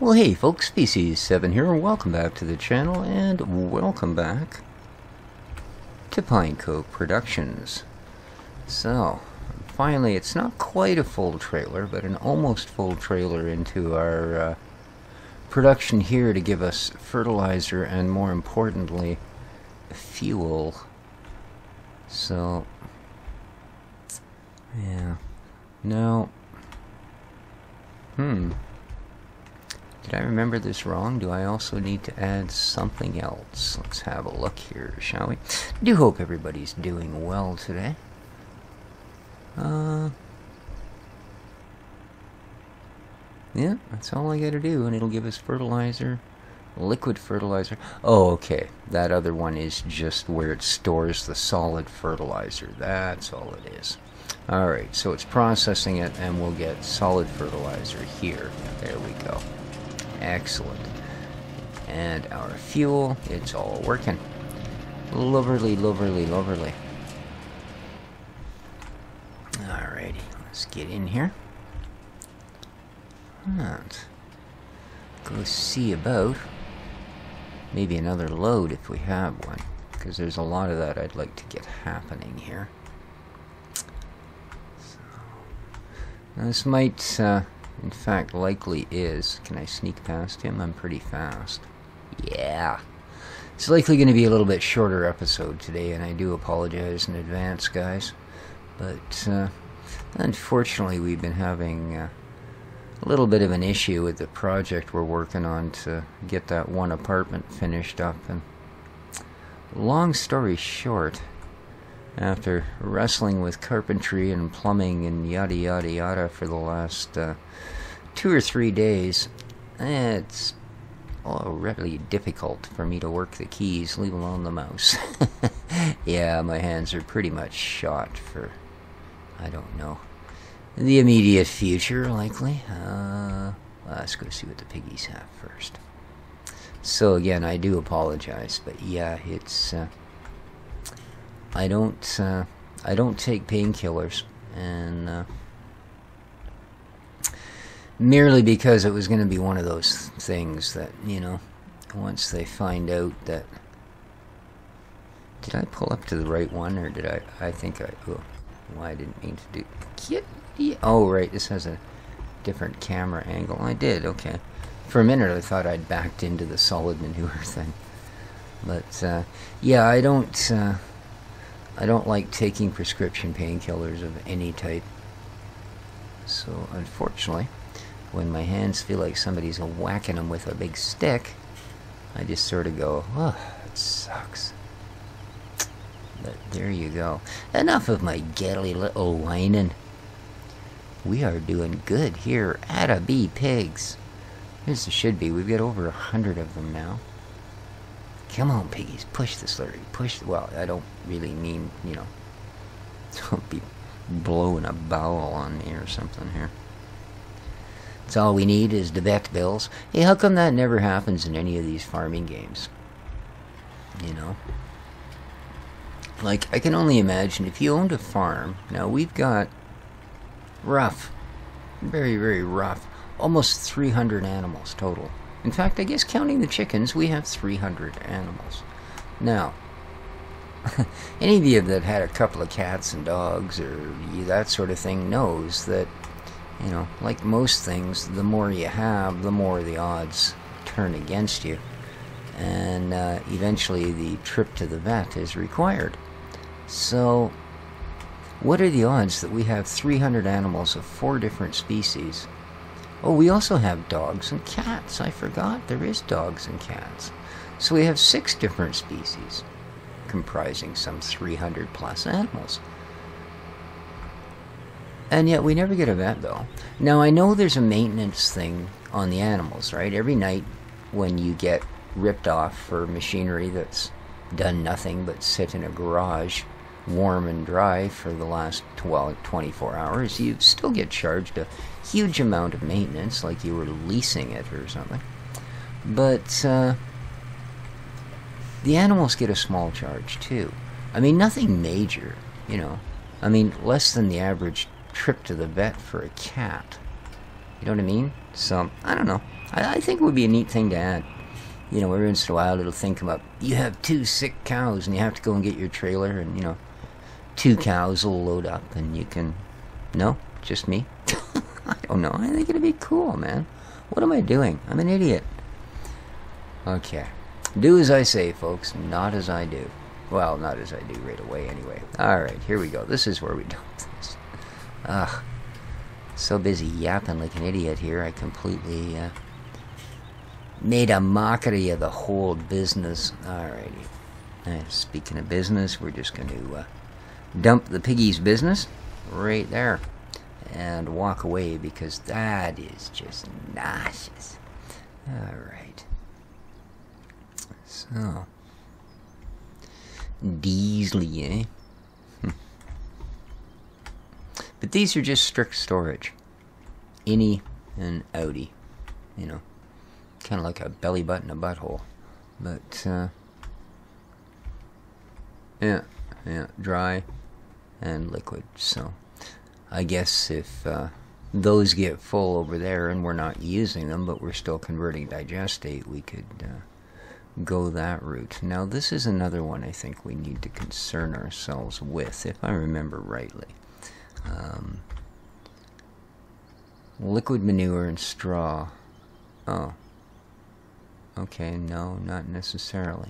Well, hey folks, Species7 here, and welcome back to the channel, and welcome back to Pine Cove Productions. So, finally, it's not quite a full trailer, but an almost full trailer into our production here to give us fertilizer and, more importantly, fuel. So, yeah. Now, did I remember this wrong? Do I also need to add something else? Let's have a look here, shall we? I do hope everybody's doing well today. Yeah, that's all I gotta do, and it'll give us fertilizer, liquid fertilizer. Oh, okay, that other one is just where it stores the solid fertilizer. That's all it is. Alright, so it's processing it, and we'll get solid fertilizer here. There we go. Excellent. And our fuel, it's all working. Lovely, lovely, lovely. Alrighty, let's get in here. And go see about maybe another load if we have one, because there's a lot of that I'd like to get happening here. So, this might, in fact, likely is. Can I sneak past him? I'm pretty fast. Yeah. It's likely going to be a little bit shorter episode today, and I do apologize in advance, guys. But, unfortunately, we've been having a little bit of an issue with the project we're working on to get that one apartment finished up. And long story short, after wrestling with carpentry and plumbing and yada yada yada for the last 2 or 3 days, it's really difficult for me to work the keys, leave alone the mouse. Yeah, my hands are pretty much shot for, I don't know, the immediate future, likely. Let's go see what the piggies have first. So again, I do apologize, but yeah, it's I don't take painkillers, and merely because it was going to be one of those things that, you know, once they find out that... Did I pull up to the right one, or did I think I... Oh, well, I didn't mean to do... Oh, right, this has a different camera angle. I did, okay. For a minute I thought I'd backed into the solid manure thing. But, yeah, I don't like taking prescription painkillers of any type. So, unfortunately, when my hands feel like somebody's whacking them with a big stick, I just sort of go, oh, it sucks. But there you go. Enough of my gelly little whining. We are doing good here at a bee pigs. As it should be. We've got over 100 of them now. Come on, piggies, push the slurry, push. Well, I don't really mean, you know, don't be blowing a bowel on me or something here. That's all we need is the vet bills. Hey, how come that never happens in any of these farming games? You know? Like, I can only imagine if you owned a farm. Now, we've got rough, very, very rough, almost 300 animals total. In fact, I guess counting the chickens, we have 300 animals. Now, any of you that had a couple of cats and dogs or that sort of thing knows that, you know, like most things, the more you have, the more the odds turn against you. And eventually the trip to the vet is required. So, what are the odds that we have 300 animals of 4 different species? Oh, we also have dogs and cats. I forgot there is dogs and cats. So we have 6 different species, comprising some 300 plus animals. And yet we never get a vet bill. Now, I know there's a maintenance thing on the animals, right? Every night when you get ripped off for machinery that's done nothing but sit in a garage, warm and dry for the last 24 hours, you still get charged a huge amount of maintenance, like you were leasing it or something. But the animals get a small charge too. I mean, nothing major, you know. I mean, less than the average trip to the vet for a cat. You know what I mean? So, I don't know. I think it would be a neat thing to add. You know, every once in a while it'll think come up, you have 2 sick cows and you have to go and get your trailer and, you know, 2 cows will load up and you can... No? Just me? I don't know. I think it'd be cool, man. What am I doing? I'm an idiot. Okay. Do as I say, folks, not as I do. Well, not as I do right away, anyway. Alright, here we go. This is where we dump this. Ugh. So busy yapping like an idiot here, I completely made a mockery of the whole business. Alrighty. Speaking of business, we're just going to dump the piggy's business right there and walk away because that is just nauseous. Alright. So... Diesely, eh? But these are just strict storage. Innie and outie. You know. Kind of like a belly button, a butthole. But, yeah, dry and liquid. So, I guess if those get full over there and we're not using them, but we're still converting digestate, we could go that route. Now, this is another one I think we need to concern ourselves with, if I remember rightly. Liquid manure and straw. Oh. Okay, no, not necessarily.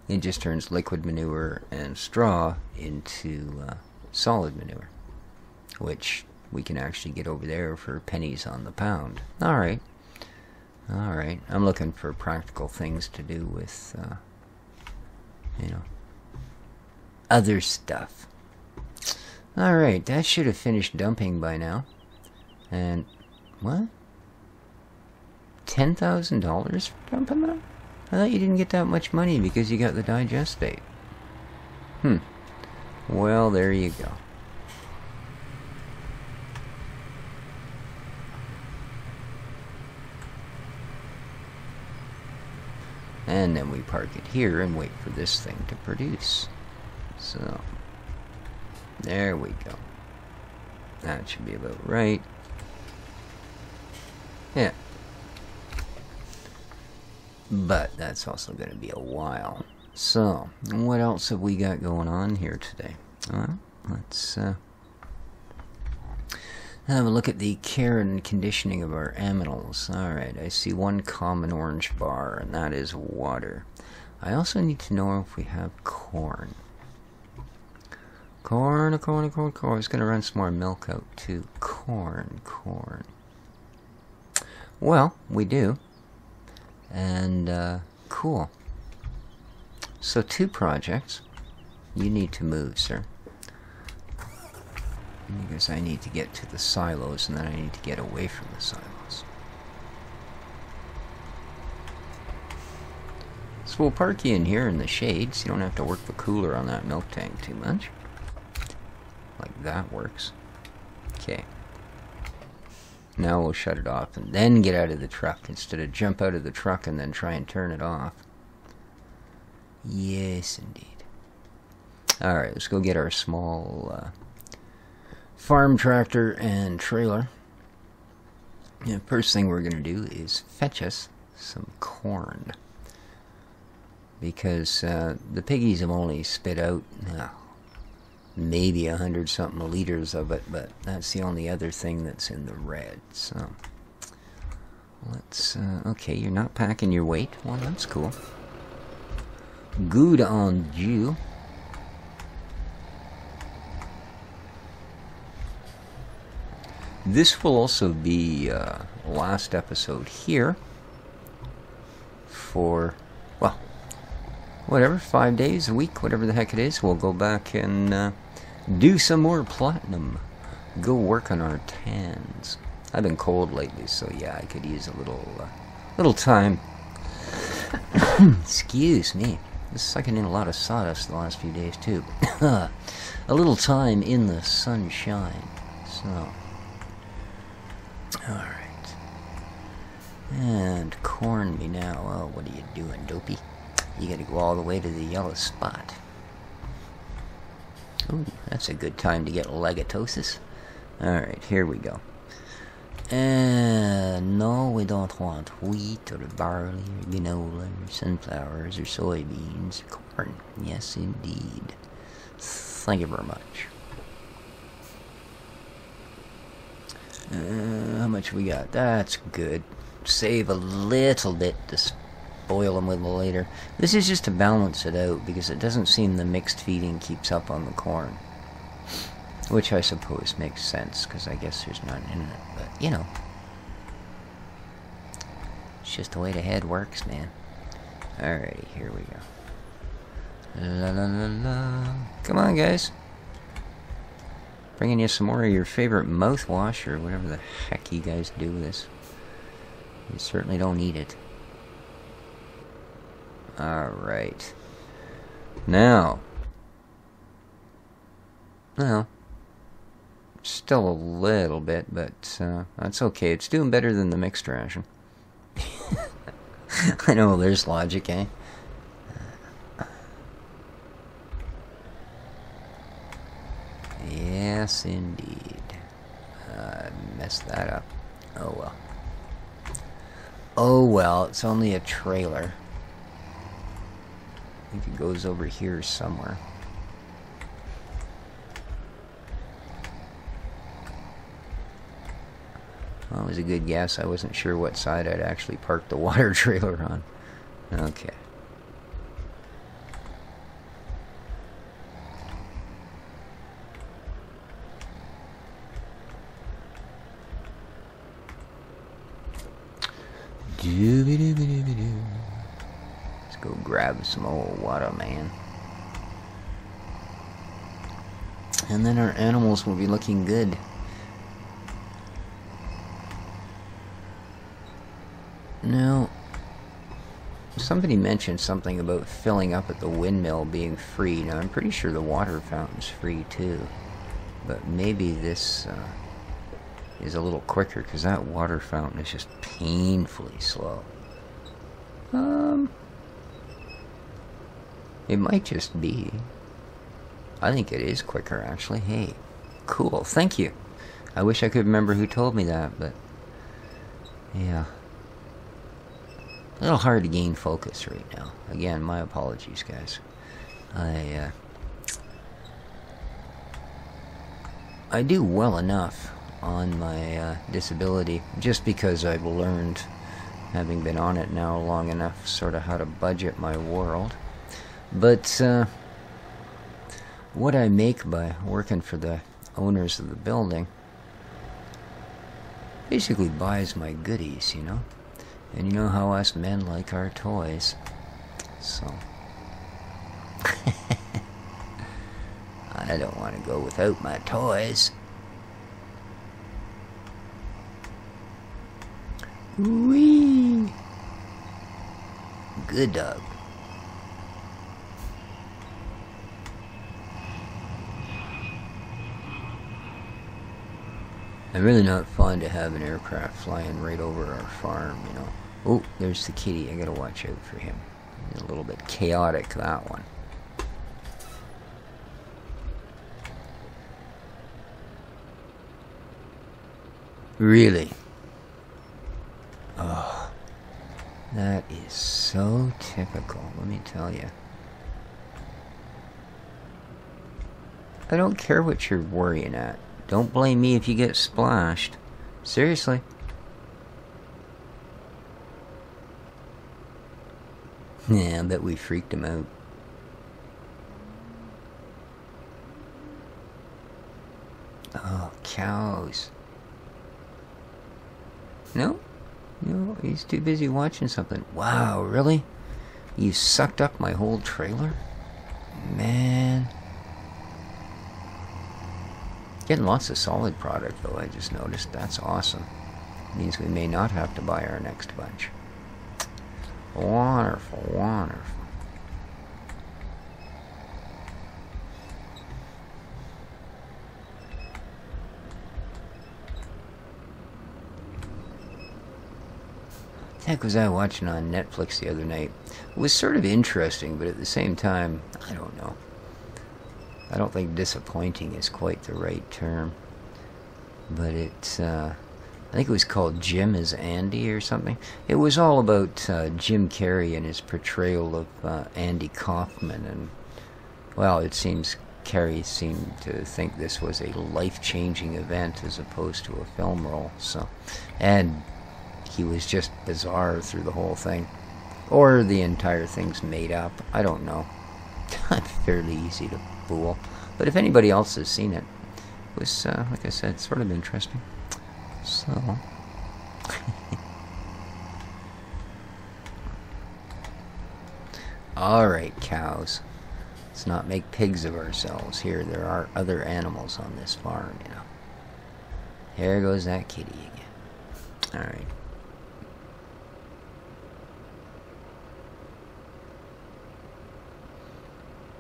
It just turns liquid manure and straw into solid manure, which we can actually get over there for pennies on the pound. Alright. Alright, I'm looking for practical things to do with, you know, other stuff. Alright, that should have finished dumping by now. And, what? $10,000 for dumping that? I thought you didn't get that much money because you got the digestate. Well, there you go. And then we park it here and wait for this thing to produce. So, there we go. That should be about right. Yeah. But that's also going to be a while. So, what else have we got going on here today? Well, let's have a look at the care and conditioning of our aminals. Alright, I see one common orange bar, and that is water. I also need to know if we have corn. Corn. I was going to run some more milk out too. Corn. Well, we do. And, cool. So 2 projects. You need to move, sir. Because I need to get to the silos, and then I need to get away from the silos. So we'll park you in here in the shade, so you don't have to work the cooler on that milk tank too much. Like that works. Okay. Now we'll shut it off, and then get out of the truck, instead of jump out of the truck and then try and turn it off. Yes, indeed. Alright, let's go get our small, farm tractor and trailer. The first thing we're going to do is fetch us some corn. Because the piggies have only spit out maybe 100-something liters of it, but that's the only other thing that's in the red. So let's, okay, you're not packing your weight. Well, that's cool. Good on you. This will also be last episode here for, well, whatever, 5 days, a week, whatever the heck it is. We'll go back and do some more platinum. Go work on our tans. I've been cold lately, so yeah, I could use a little time. Excuse me. Been sucking in a lot of sawdust the last few days, too. A little time in the sunshine. So... Alright. And corn me now. Oh, what are you doing, dopey? You gotta go all the way to the yellow spot. Ooh, that's a good time to get legatosis. Alright, here we go. No, we don't want wheat or barley or granola or sunflowers or soybeans or corn. Yes, indeed. Thank you very much. How much we got? That's good. Save a little bit to spoil them with later. This is just to balance it out because it doesn't seem the mixed feeding keeps up on the corn. Which I suppose makes sense because I guess there's none in it. But, you know. It's just the way the head works, man. Alrighty, here we go. La la la la. Come on, guys. Bringing you some more of your favorite mouthwash or whatever the heck you guys do with this. You certainly don't need it. Alright. Now. Well. Still a little bit, but that's okay. It's doing better than the mixed ration. I know, there's logic, eh? Yes, indeed. Messed that up. Oh well. Oh well, it's only a trailer. I think it goes over here somewhere. Well, it was a good guess. I wasn't sure what side I'd actually parked the water trailer on. Okay. Let's go grab some old water, man. And then our animals will be looking good. Now, somebody mentioned something about filling up at the windmill being free. Now, I'm pretty sure the water fountain's free too. But maybe this is a little quicker because that water fountain is just painfully slow. It might just be. I think it is quicker, actually. Hey, cool. Thank you. I wish I could remember who told me that, but yeah. A little hard to gain focus right now. Again, my apologies, guys. I do well enough on my disability just because I've learned, having been on it now long enough, sort of how to budget my world. But what I make by working for the owners of the building basically buys my goodies, you know? And you know how us men like our toys. So I don't want to go without my toys. Whee! Good dog. I'm really not fond to have an aircraft flying right over our farm, you know. Oh, there's the kitty. I gotta watch out for him. He's a little bit chaotic, that one. Really? Oh, that is so typical, let me tell you. I don't care what you're worrying at. Don't blame me if you get splashed. Seriously. Yeah, I bet we freaked him out. Oh, cows. No? No, he's too busy watching something. Wow, really? You sucked up my whole trailer? Man. Getting lots of solid product, though, I just noticed. That's awesome. Means we may not have to buy our next bunch. Wonderful, wonderful. What the heck was I watching on Netflix the other night? It was sort of interesting, but at the same time, I don't know. I don't think disappointing is quite the right term. But it's I think it was called Jim is Andy or something. It was all about Jim Carrey and his portrayal of Andy Kaufman. And, well, it seems Carrey seemed to think this was a life-changing event as opposed to a film role. So, and he was just bizarre through the whole thing. Or the entire thing's made up. I don't know. I'm fairly easy to fool. But if anybody else has seen it, it was, like I said, sort of interesting. So, alright, cows. Let's not make pigs of ourselves here. There are other animals on this farm, you know. There goes that kitty again. Alright.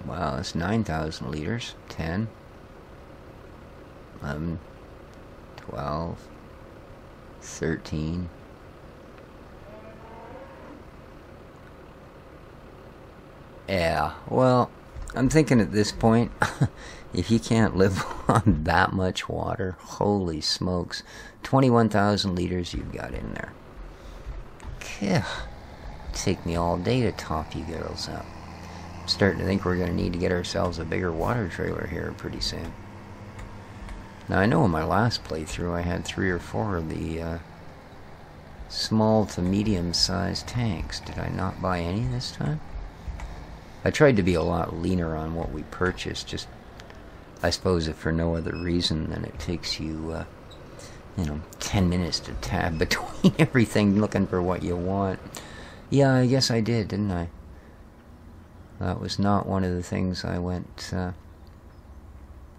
Wow, that's 9,000 liters. 10, 11, 12, 13. Yeah, well, I'm thinking at this point, if you can't live on that much water, holy smokes, 21,000 liters you've got in there. It'd take me all day to top you girls up. I'm starting to think we're going to need to get ourselves a bigger water trailer here pretty soon. Now, I know in my last playthrough I had 3 or 4 of the small to medium-sized tanks. Did I not buy any this time? I tried to be a lot leaner on what we purchased, just, I suppose, if for no other reason than it takes you, 10 minutes to tab between everything looking for what you want. Yeah, I guess I did, didn't I? That was not one of the things I went,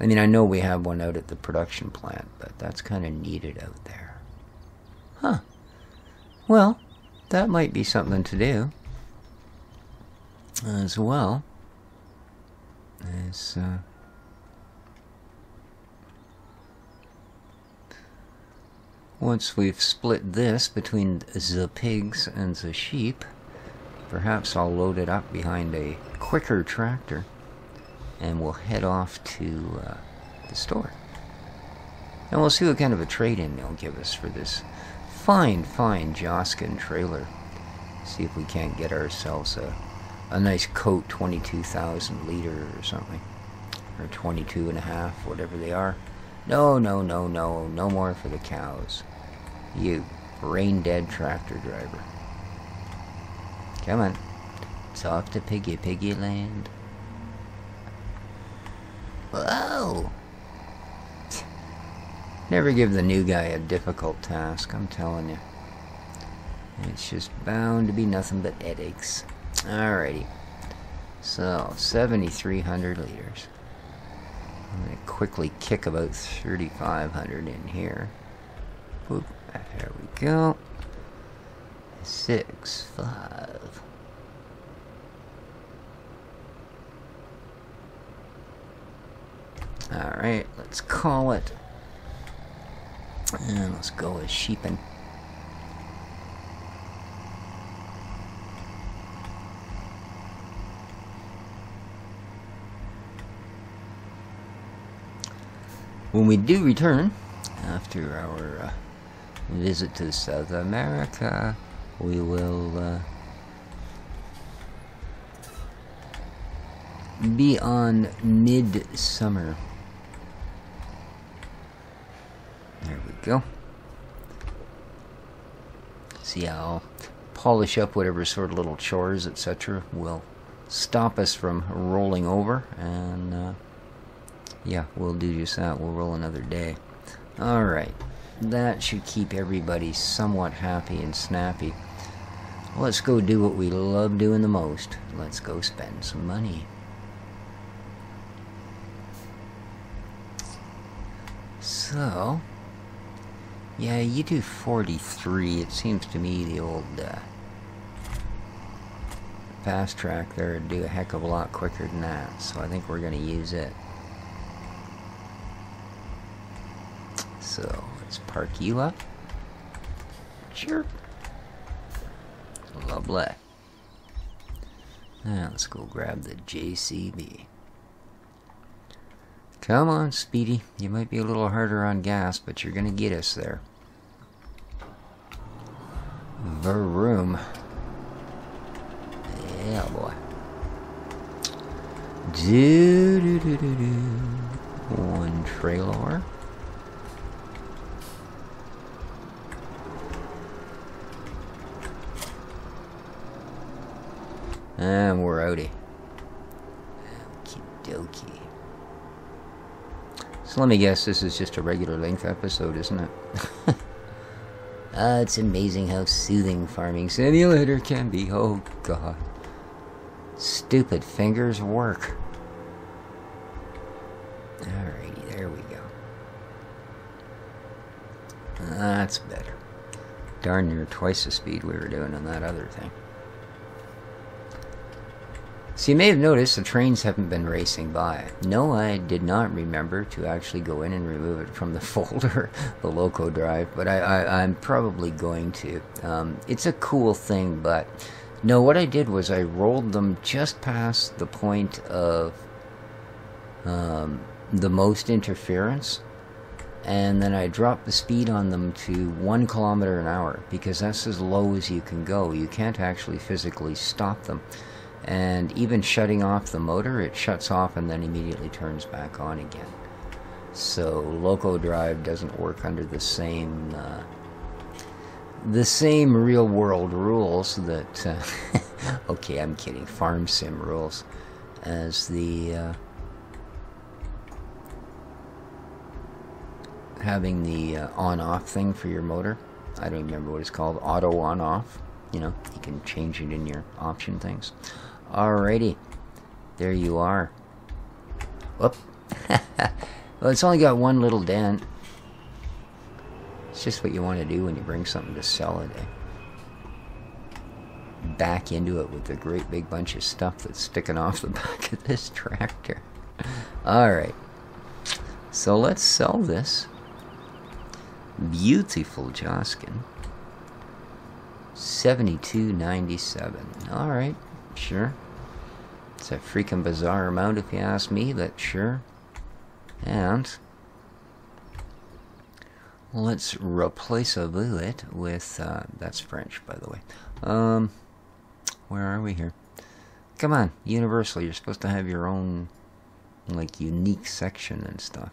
I mean, I know we have one out at the production plant, but that's kind of needed out there. Huh. Well, that might be something to do. As well as, once we've split this between the pigs and the sheep, perhaps I'll load it up behind a quicker tractor and we'll head off to the store. And we'll see what kind of a trade-in they'll give us for this fine Joskin trailer. See if we can't get ourselves a nice coat 22,000 liter or something. Or 22 and a half, whatever they are. No more for the cows. You brain-dead tractor driver. Come on. Talk to Piggy Land. Whoa! Never give the new guy a difficult task, I'm telling you. It's just bound to be nothing but headaches. Alrighty. So, 7,300 liters. I'm going to quickly kick about 3,500 in here. Boop. There we go. 6, 5. Alright, let's call it. And let's go with sheepin'. When we do return, after our visit to South America, we will be on midsummer. There we go. See, I'll polish up whatever sort of little chores, etc. will stop us from rolling over, and yeah, we'll do just that. We'll roll another day. Alright, that should keep everybody somewhat happy and snappy. Let's go do what we love doing the most. Let's go spend some money. So, yeah, you do 43. It seems to me the old fast track there would do a heck of a lot quicker than that. So I think we're going to use it. So, let's park you up. Sure. Lovely. Now, let's go grab the JCB. Come on, Speedy. You might be a little harder on gas, but you're going to get us there. Vroom. Yeah, boy. Do. One trailer. And we're outie. Okie dokie. So let me guess, this is just a regular length episode, isn't it? It's amazing how soothing Farming Simulator can be. Oh, God. Stupid fingers work. Alrighty, there we go. That's better. Darn near twice the speed we were doing on that other thing. So you may have noticed the trains haven't been racing by. No, I did not remember to actually go in and remove it from the folder, the loco drive, but I'm probably going to. It's a cool thing, but no, what I did was I rolled them just past the point of the most interference, and then I dropped the speed on them to 1 kilometer an hour, because that's as low as you can go. You can't actually physically stop them. And even shutting off the motor, it shuts off and then immediately turns back on again. So loco drive doesn't work under the same real world rules that okay, I'm kidding, farm sim rules as the having the on-off thing for your motor. I don't remember what it's called, auto on-off. You know, you can change it in your option things. Alrighty, there you are. Whoop. Well, it's only got one little dent. It's just what you want to do when you bring something to sell it, eh? Back into it with a great big bunch of stuff that's sticking off the back of this tractor. Alright, so let's sell this beautiful Joskin. $72.97. Alright, sure. It's a freaking bizarre amount if you ask me, but sure. And let's replace a bullet with that's French, by the way. Where are we here? Come on, Universal, you're supposed to have your own like unique section and stuff.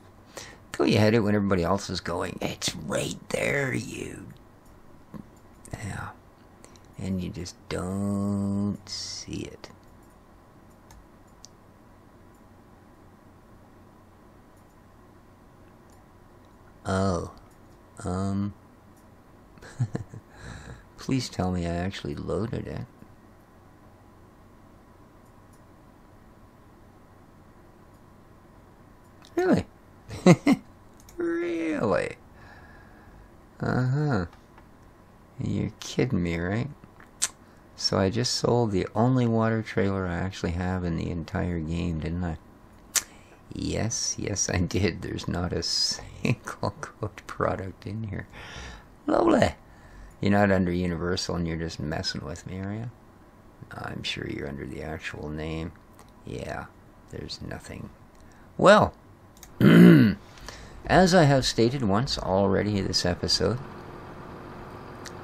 Go ahead it when everybody else is going. It's right there, you. Yeah. And you just don't see it. Oh. Please tell me I actually loaded it. Really? Really? Uh-huh. You're kidding me, right? So I just sold the only water trailer I actually have in the entire game, didn't I? Yes, yes I did. There's not a single good product in here. Lovely. You're not under Universal and you're just messing with me, are you? I'm sure you're under the actual name. Yeah, there's nothing. Well, as I have stated once already this episode,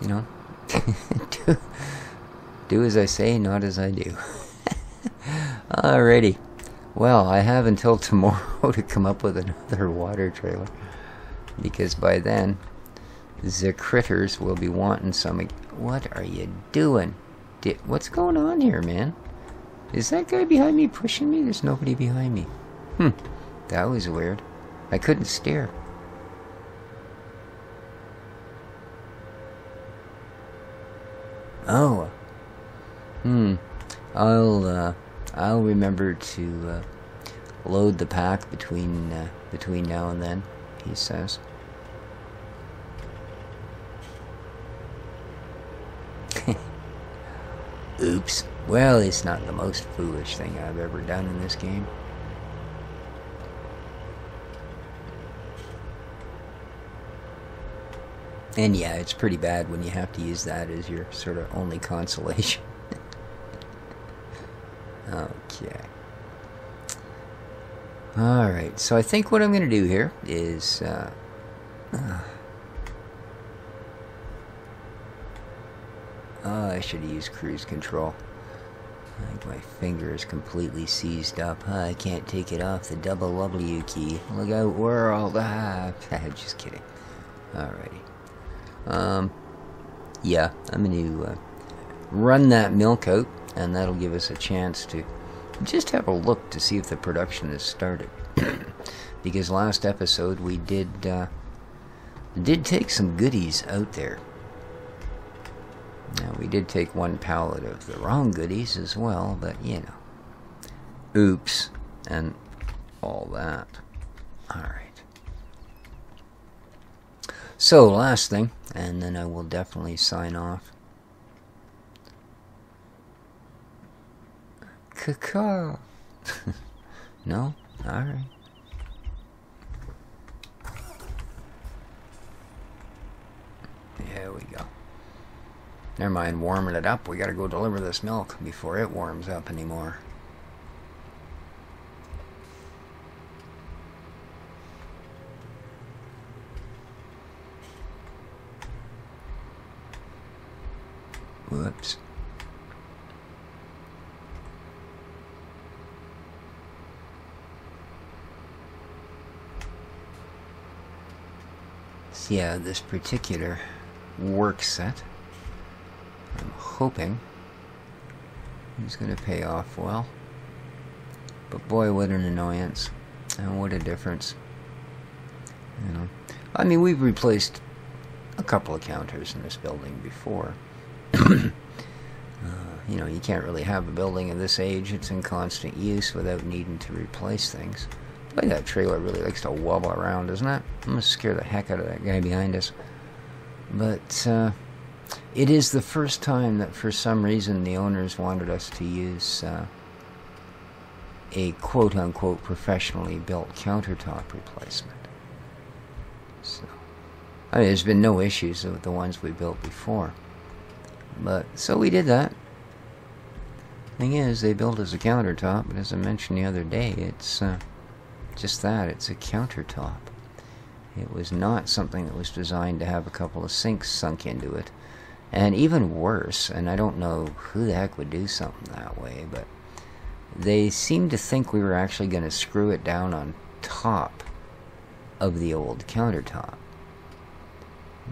you know, do as I say, not as I do. Alrighty. Well, I have until tomorrow to come up with another water trailer, because by then the critters will be wanting some. What are you doing? What's going on here, man? Is that guy behind me pushing me? There's nobody behind me. That was weird. I couldn't steer. Oh. I'll remember to load the pack between now and then, he says. Oops. Well, it's not the most foolish thing I've ever done in this game. And yeah, it's pretty bad when you have to use that as your sort of only consolation. Okay. Alright, so I think what I'm going to do here is... Oh, I should have used cruise control. I think my finger is completely seized up. I can't take it off the double W key. Look out, world. Just kidding. Alrighty. Yeah, I'm going to run that milk out, and that'll give us a chance to just have a look to see if the production has started. Because last episode we did take some goodies out there. Now, we did take one pallet of the wrong goodies as well, but, you know. Oops. And all that. Alright. So, last thing, and then I will definitely sign off. Caca. No? Alright. There we go. Never mind warming it up. We gotta go deliver this milk before it warms up anymore. Whoops. So yeah, this particular work set, I'm hoping he's going to pay off well. But boy, what an annoyance. And what a difference. You know, I mean, we've replaced a couple of counters in this building before. You know, you can't really have a building of this age that's in constant use without needing to replace things. Boy, that trailer really likes to wobble around, doesn't it? I'm going to scare the heck out of that guy behind us. But it is the first time that for some reason the owners wanted us to use a quote-unquote professionally built countertop replacement. So, I mean, there's been no issues with the ones we built before. But, so we did that. Thing is, they built us a countertop, but as I mentioned the other day, it's just that, it's a countertop. It was not something that was designed to have a couple of sinks sunk into it. And even worse, and I don't know who the heck would do something that way, but they seemed to think we were actually going to screw it down on top of the old countertop.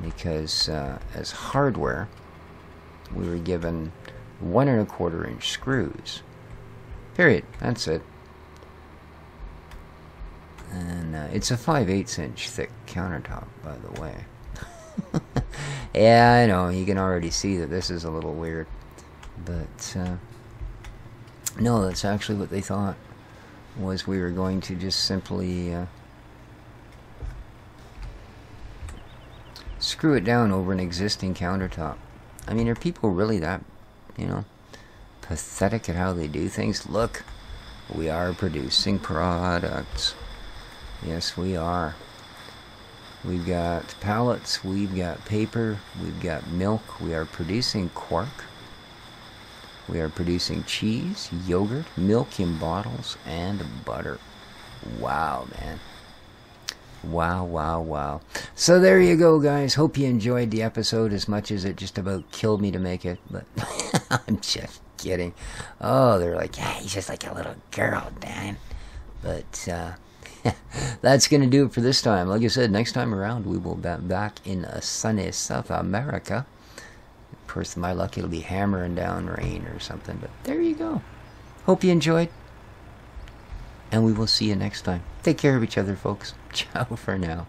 Because as hardware, we were given 1 1/4 inch screws. Period. That's it. And it's a 5/8 inch thick countertop, by the way. Yeah, I know, you can already see that this is a little weird. But, no, that's actually what they thought. Was we were going to just simply screw it down over an existing countertop. I mean, are people really that, you know, pathetic at how they do things? Look, we are producing products. Yes, we are. We've got pallets, we've got paper, we've got milk, we are producing quark, we are producing cheese, yogurt, milk in bottles, and butter. Wow, man. Wow, wow, wow. So there you go, guys. Hope you enjoyed the episode as much as it just about killed me to make it, but I'm just kidding. Oh, they're like, yeah, he's just like a little girl, Dan. But, that's going to do it for this time. Like I said, next time around we will be back in sunny South America. Of course, my luck, it'll be hammering down rain or something. But there you go. Hope you enjoyed. And we will see you next time. Take care of each other, folks. Ciao for now.